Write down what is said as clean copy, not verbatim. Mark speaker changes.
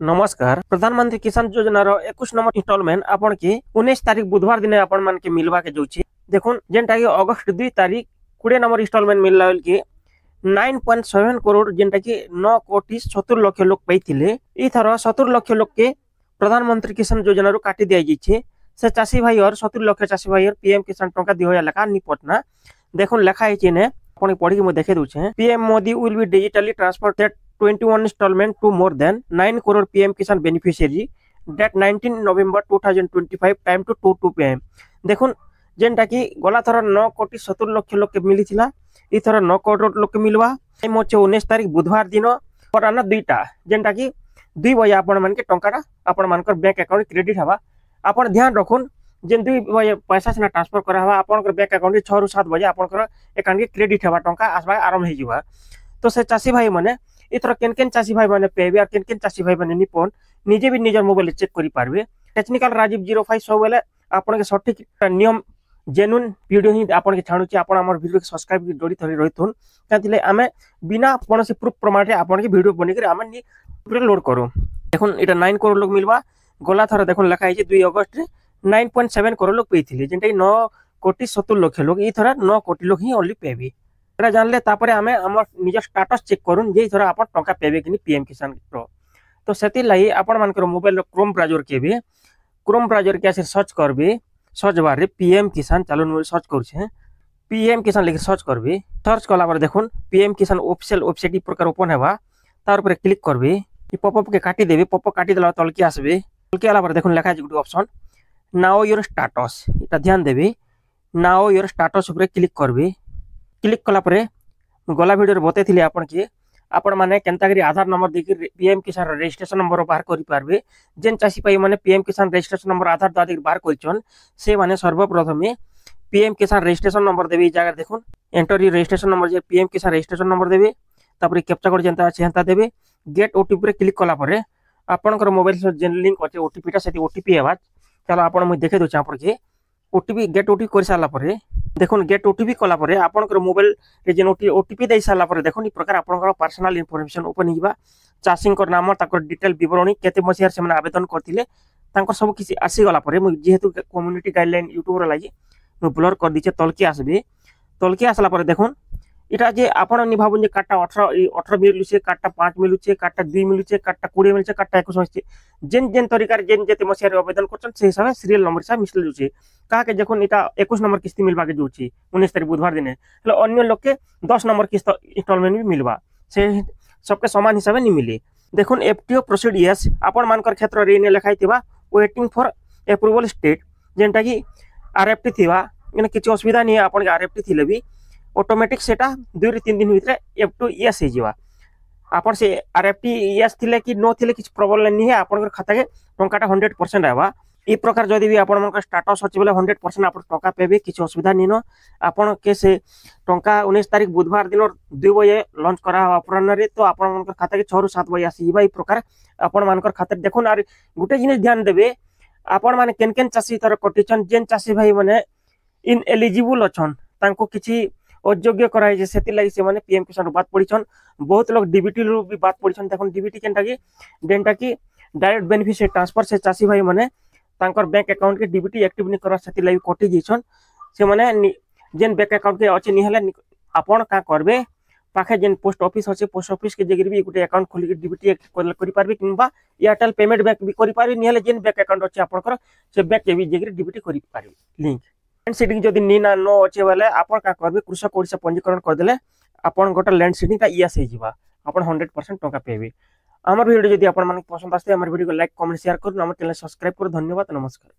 Speaker 1: नमस्कार। प्रधानमंत्री किसान योजना रो 21 नंबर इंस्टॉलमेंट आपन के 19 तारीख बुधवार दिन आपन मान के मिलवा के जोची। देखुन जेंटा कि अगस्त 2 तारीख 20 नंबर इंस्टॉलमेंट मिलला के 9.7 करोड़ जेंटा कि 9 कोटी 70 लाख लोग पैथिले। ई थरो 70 लाख लोग के प्रधानमंत्री किसान योजना रो काटी दिया जिछे। से चासी भाई और 70 लाख चासी भाई और पीएम किसान टंका 2000 लखा निपटना। देखुन लेखा है ने आपण पढ़ी के म देखे दूछे। PM Modi will be digitally transfer that 21 installment to more than 9 crore PM Kisan beneficiary that 19 November 2025 time to 2 PM। देखुन जेंटा कि गला थर 9 कोटी 70 लाख लोग के मिली थिला। ई थर 9 करोड़ लोग के मिलवा। टाइम होचे 19 तारीख बुधवार दिन और आना दुईटा जेंटा कि 2 बजे आपण मान के टंकाटा आपण मानकर बैंक अकाउंट क्रेडिट हवा। आपण ध्यान रखुन जेन 2 बजे पैसा सिना ट्रांसफर करा हवा आपण बैंक अकाउंट 6 रु 7 बजे आपण अकाउंट के क्रेडिट हवा टंका आसबा आरंभ हे जिवा। तो से चासी भाई माने इथर केन केन चासी भाई माने पेबे और केन केन चासी भाई माने निपन निजे भी निजर मोबाइल चेक करि पारबे। टेक्निकल राजीव 05 सब बेले आपन के सठिक नियम जेन्युइन वीडियो ही आपन के छाणुची। आपन हमर वीडियो के सब्सक्राइब की जोड़ी थरी रहिथुन कातिले आमे बिना कोनोसी प्रूफ प्रमाण रे आपन के वीडियो बनि के आमे पूरा लोड करू। देखुन एटा 9 करोड़ लोग मिलवा। गोला थर देखुन लिखा है 2 अगस्त रे 9.7 करोड़ लोग पेथिले जेंटा 9 कोटी 70 लाख लोग। ई थरा 9 कोटी लोग ही ओनली पेबे। जानले तापरे आमे हमर निज स्टेटस चेक करूँ जे थोड़ा अपन टंका पेबे कि पीएम किसान रो। तो सेति लाई अपन मानकर मोबाइल क्रोम ब्राउजर के भी क्रोम ब्राउजर के ऐसे सर्च करबे। सर्च बार रे पीएम किसान चालू सर्च करूछे। पीएम किसान लिख सर्च करबे। सर्च कला पर देखुन पीएम किसान ऑफिशियल वेबसाइट ई प्रकार ओपन हेबा। तार ऊपर क्लिक करबे। ई पॉपअप के काटी देबे। पॉपअप काटी देला तलकी आसबे। तलकी आला पर देखुन लिखा है good option now your status. इटा ध्यान देबे। नाउ योर स्टेटस ऊपर क्लिक करबे। क्लिक कला परे गला वीडियो बते थिले आपन के आपण माने केनतागिरी आधार नंबर देखि पीएम किसान रजिस्ट्रेशन नंबर बाहर करि पारबे। जेन चासी पाई माने पीएम किसान रजिस्ट्रेशन नंबर आधार दादी बाहर करिचन से माने सर्वप्रथमे पीएम किसान रजिस्ट्रेशन नंबर देबे। जगह देखुन एंटर रजिस्ट्रेशन नंबर जे पीएम किसान रजिस्ट्रेशन नंबर देबे। तापर कैप्चा कोड जेंता अछि हेंता देबे। गेट ओटीपी रे क्लिक कला परे आपनकर मोबाइल से जेन लिंक अछि ओटीपी ता सेति ओटीपी हेबा। चलो आपण मु देखे दोछ आपन के ओटीपी गेट ओटीपी कर साला परे देखुन गेट ओटीपी कला परे आपनकर मोबाइल रे जेन ओटीपी दे साला परे देखुन ई प्रकार आपनकर पर्सनल इंफॉर्मेशन ओपन हिबा। चासिंग कर नाम ताकर डिटेल विवरणी केते मसियार से माने आवेदन करथिले तांकर सब किसी आसी गला परे मु जेहेतु कम्युनिटी गाइडलाइन यूट्यूब रे लागि मु ब्लर कर दिचे। तलकी आसबे। तलकी आसला परे देखुन इटा जे आपण नि भाबुन जे काटा 18 मिलुचे काटा 5 मिलुचे काटा 2 मिलुचे काटा 20 मिलुचे काटा 21 मिलुचे जेन जेन तरीका रे जेन जेते मसियार आवेदन करछन से हिसाब सीरियल नंबर से मिसल जुचे। का के देखुन इटा 21 नंबर किस्ती मिलवा के जोची 19 तारीख बुधवार दिन हेले अन्य लोग के 10 नंबर किस्त इंस्टॉलमेंट भी मिलवा से सबके समान हिसाब नहीं मिले। देखुन एफटीओ प्रोसीड यस आपण मानकर क्षेत्र रे ने लिखाइतिबा वेटिंग फॉर अप्रूवल स्टेट जेंटा कि आरएफटी थिबा इन किछ असुविधा नहीं आपण के आरएफटी थिले भी ऑटोमेटिक सेटा 2 रे 3 दिन भीतर एफ2 यस हे जिवा। आपण से आरएफटी यस थिले कि नो थिले किछ प्रॉब्लम नहीं है आपण खाता के टंकाटा 100% आवा। ई प्रकार जदि भी आपण मन स्टेटस अछि बेले 100% आपण टंका पेबे किछ असुविधा नहीं न। आपण के से टंका 19 तारीख बुधवार दिन 2 बजे लॉन्च करा अपराह्न रे तो आपण मन खाता के 6 रु 7 बजे आसीबा। ई प्रकार आपण मानकर खाता देखुन आर गुटे जिनिस ध्यान देबे आपण माने केन केन चासी तर कटिचन जेन चासी भाई माने इन एलिजिबल अछन तांको किछि अयोग्य कराई जे सेति लागि से माने पीएम किसान बात पड़ीछन। बहुत लोग डीबीटी रो भी बात पड़ीछन। देखुन डीबीटी केनटा की डेंटा की डायरेक्ट बेनिफिशियरी ट्रांसफर से चासी भाई माने तांकर बैंक अकाउंट के डीबीटी एक्टिव नि करा सेति लागि कटि जइछन। से माने जेन बैंक अकाउंट के अछि नि हले आपण का करबे पाखे जेन पोस्ट ऑफिस अछि पोस्ट ऑफिस के जगह भी गुटे अकाउंट खोली के डीबीटी एक्टिव करि पारबे किंबा एयरटेल पेमेंट बैंक भी करि पारबे नि हले जेन बैंक अकाउंट अछि आपनकर से बैंक के भी जगह डीबीटी करि पारबे। लिंक लैंड सीडिंग जदि नी ना नो अच्छे वाले आपण का करबे कृषक ओडिसा पंजीकरण कर देले आपण गोटा लैंड सीडिंग का इयास हे जिवा आपण 100% टंका पेबे। हमर वीडियो जदि आपण मन पसंद आसे हमर वीडियो को लाइक कमेंट शेयर करू हमर चैनल सब्सक्राइब करू। धन्यवाद नमस्कार।